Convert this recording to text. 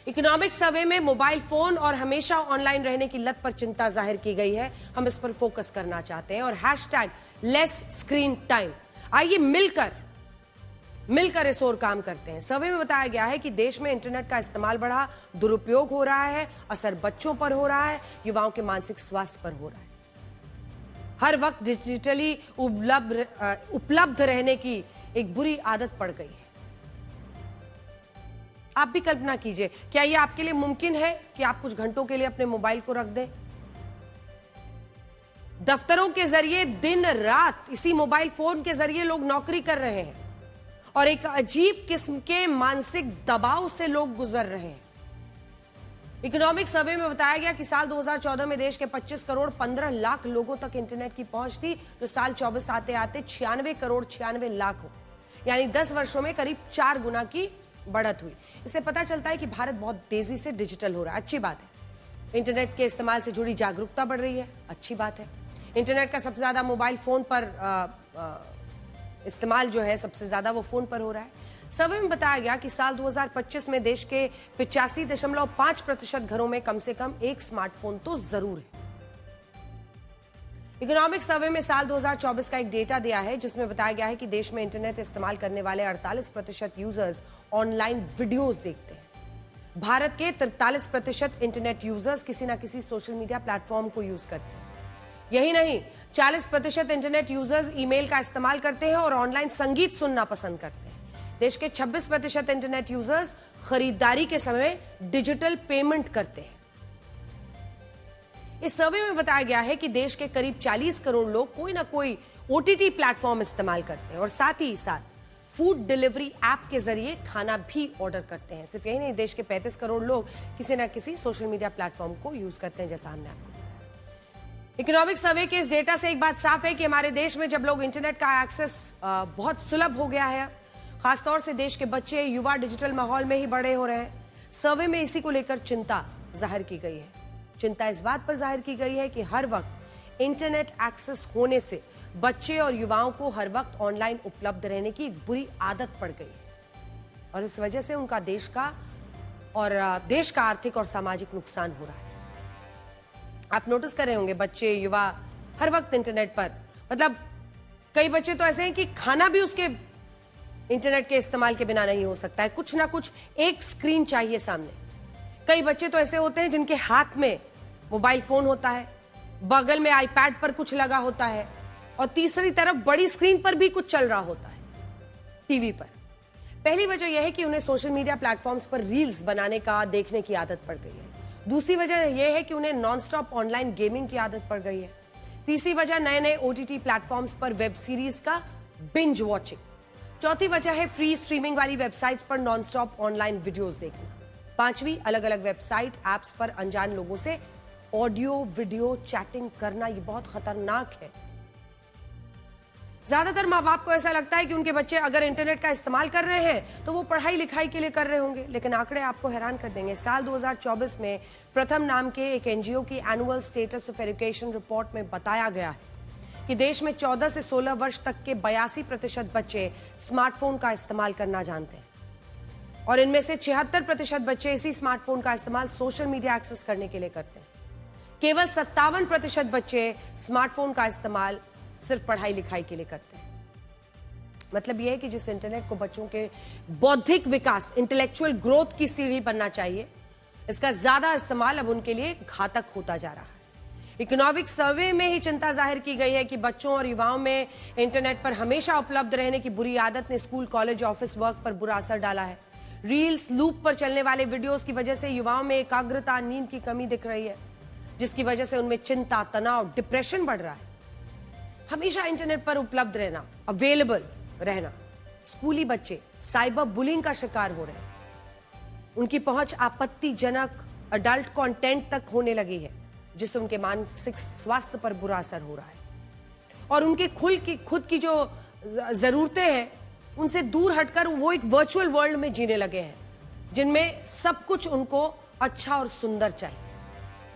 Economic survey में mobile phone और हमेशा ऑनलाइन रहने की लत पर चिंता जाहिर की गई है। हम इस पर फोकस करना चाहते हैं और हैशटैग लेस स्क्रीन टाइम, आइए मिलकर इस ओर काम करते हैं। सर्वे में बताया गया है कि देश में इंटरनेट का इस्तेमाल बढ़ा, दुरुपयोग हो रहा है, असर बच्चों पर हो रहा है, युवाओं के मानसिक स्वास्थ्य पर हो रहा है। हर वक्त डिजिटली उपलब्ध रहने की एक बुरी आदत पड़ गई है। आप भी कल्पना कीजिए, क्या यह आपके लिए मुमकिन है कि आप कुछ घंटों के लिए अपने मोबाइल को रख दें? दफ्तरों के जरिए दिन रात इसी मोबाइल फोन के जरिए लोग नौकरी कर रहे हैं और एक अजीब किस्म के मानसिक दबाव से लोग गुजर रहे हैं। इकोनॉमिक सर्वे में बताया गया कि साल 2014 में देश के 25 करोड़ 15 लाख लोगों तक इंटरनेट की पहुंच थी, जो साल 24 आते आते 96 करोड़ 96 लाख हो, यानी 10 वर्षों में करीब 4 गुना की बढ़त हुई। इससे पता चलता है कि भारत बहुत तेजी से डिजिटल हो रहा है। अच्छी बात है। इंटरनेट के इस्तेमाल से जुड़ी जागरूकता बढ़ रही है, अच्छी बात है। इंटरनेट का सबसे ज्यादा मोबाइल फोन पर इस्तेमाल जो है सबसे ज्यादा वो फोन पर हो रहा है। सर्वे में बताया गया कि साल 2025 में देश के 85.5% घरों में कम से कम एक स्मार्टफोन तो जरूर है। इकोनॉमिक सर्वे में साल 2024 का एक डेटा दिया है, जिसमें बताया गया है कि देश में इंटरनेट इस्तेमाल करने वाले 48% यूजर्स ऑनलाइन वीडियोस देखते हैं। भारत के 43% इंटरनेट यूजर्स किसी ना किसी सोशल मीडिया प्लेटफॉर्म को यूज करते हैं। यही नहीं, 40% इंटरनेट यूजर्स ईमेल का इस्तेमाल करते हैं और ऑनलाइन संगीत सुनना पसंद करते हैं। देश के 26% इंटरनेट यूजर्स खरीदारी के समय डिजिटल पेमेंट करते हैं। इस सर्वे में बताया गया है कि देश के करीब 40 करोड़ लोग कोई ना कोई ओटीटी प्लेटफॉर्म इस्तेमाल करते हैं और साथ ही साथ फूड डिलीवरी ऐप के जरिए खाना भी ऑर्डर करते हैं। सिर्फ यही नहीं, देश के 35 करोड़ लोग किसी ना किसी सोशल मीडिया प्लेटफॉर्म को यूज करते हैं, जैसा हमने आपको बताया। इकोनॉमिक सर्वे के इस डेटा से एक बात साफ है कि हमारे देश में जब लोग इंटरनेट का एक्सेस बहुत सुलभ हो गया है, खासतौर से देश के बच्चे युवा डिजिटल माहौल में ही बड़े हो रहे हैं। सर्वे में इसी को लेकर चिंता जाहिर की गई है। चिंता इस बात पर जाहिर की गई है कि हर वक्त इंटरनेट एक्सेस होने से बच्चे और युवाओं को हर वक्त ऑनलाइन उपलब्ध रहने की एक बुरी आदत पड़ गई है और इस वजह से उनका देश का आर्थिक और सामाजिक नुकसान हो रहा है। आप नोटिस कर रहे होंगे, बच्चे युवा हर वक्त इंटरनेट पर, मतलब कई बच्चे तो ऐसे हैं कि खाना भी उसके इंटरनेट के इस्तेमाल के बिना नहीं हो सकता है, कुछ ना कुछ एक स्क्रीन चाहिए सामने। कई बच्चे तो ऐसे होते हैं जिनके हाथ में मोबाइल फोन होता है, बगल में आईपैड पर कुछ लगा होता है और तीसरी तरफ बड़ी स्क्रीन पर भी कुछ चल रहा होता है, टीवी पर। पहली वजह यह है कि उन्हें सोशल मीडिया प्लेटफॉर्म्स पर रील्स बनाने का, देखने की आदत पड़ गई है। दूसरी वजह यह है कि उन्हें नॉनस्टॉप ऑनलाइन गेमिंग की आदत पड़ गई है। तीसरी वजह नए ओटीटी प्लेटफॉर्म्स पर वेब सीरीज का बिंज वॉचिंग। चौथी वजह है फ्री स्ट्रीमिंग वाली वेबसाइट्स पर नॉनस्टॉप ऑनलाइन वीडियोस देखना। पांचवी, अलग अलग वेबसाइट ऐप्स पर अनजान लोगों से ऑडियो वीडियो चैटिंग करना। ये बहुत खतरनाक है। ज्यादातर माँ बाप को ऐसा लगता है कि उनके बच्चे अगर इंटरनेट का इस्तेमाल कर रहे हैं तो वो पढ़ाई लिखाई के लिए कर रहे होंगे, लेकिन आंकड़े आपको हैरान कर देंगे। साल 2024 में प्रथम नाम के एक एनजीओ की annual status of education report में बताया गया है कि देश में 14 से 16 वर्ष तक के 82% बच्चे स्मार्टफोन का इस्तेमाल करना जानते हैं और इनमें से 76% बच्चे इसी स्मार्टफोन का इस्तेमाल सोशल मीडिया एक्सेस करने के लिए करते हैं। केवल 57% बच्चे स्मार्टफोन का इस्तेमाल सिर्फ पढ़ाई लिखाई के लिए करते हैं। मतलब यह है कि जिस इंटरनेट को बच्चों के बौद्धिक विकास, इंटेलेक्चुअल ग्रोथ की सीढ़ी बनना चाहिए, इसका ज्यादा इस्तेमाल अब उनके लिए घातक होता जा रहा है। इकोनॉमिक सर्वे में ही चिंता जाहिर की गई है कि बच्चों और युवाओं में इंटरनेट पर हमेशा उपलब्ध रहने की बुरी आदत ने स्कूल, कॉलेज, ऑफिस वर्क पर बुरा असर डाला है। रील्स, लूप पर चलने वाले वीडियोस की वजह से युवाओं में एकाग्रता, नींद की कमी दिख रही है, जिसकी वजह से उनमें चिंता, तनाव, डिप्रेशन बढ़ रहा है। हमेशा इंटरनेट पर उपलब्ध रहना, अवेलेबल रहना। स्कूली बच्चे साइबर बुलिंग का शिकार हो रहे हैं। उनकी पहुंच आपत्तिजनक अडल्ट कंटेंट तक होने लगी है, जिससे उनके मानसिक स्वास्थ्य पर बुरा असर हो रहा है और उनके खुद की जो जरूरतें हैं उनसे दूर हटकर वो एक वर्चुअल वर्ल्ड में जीने लगे हैं, जिनमें सब कुछ उनको अच्छा और सुंदर चाहिए।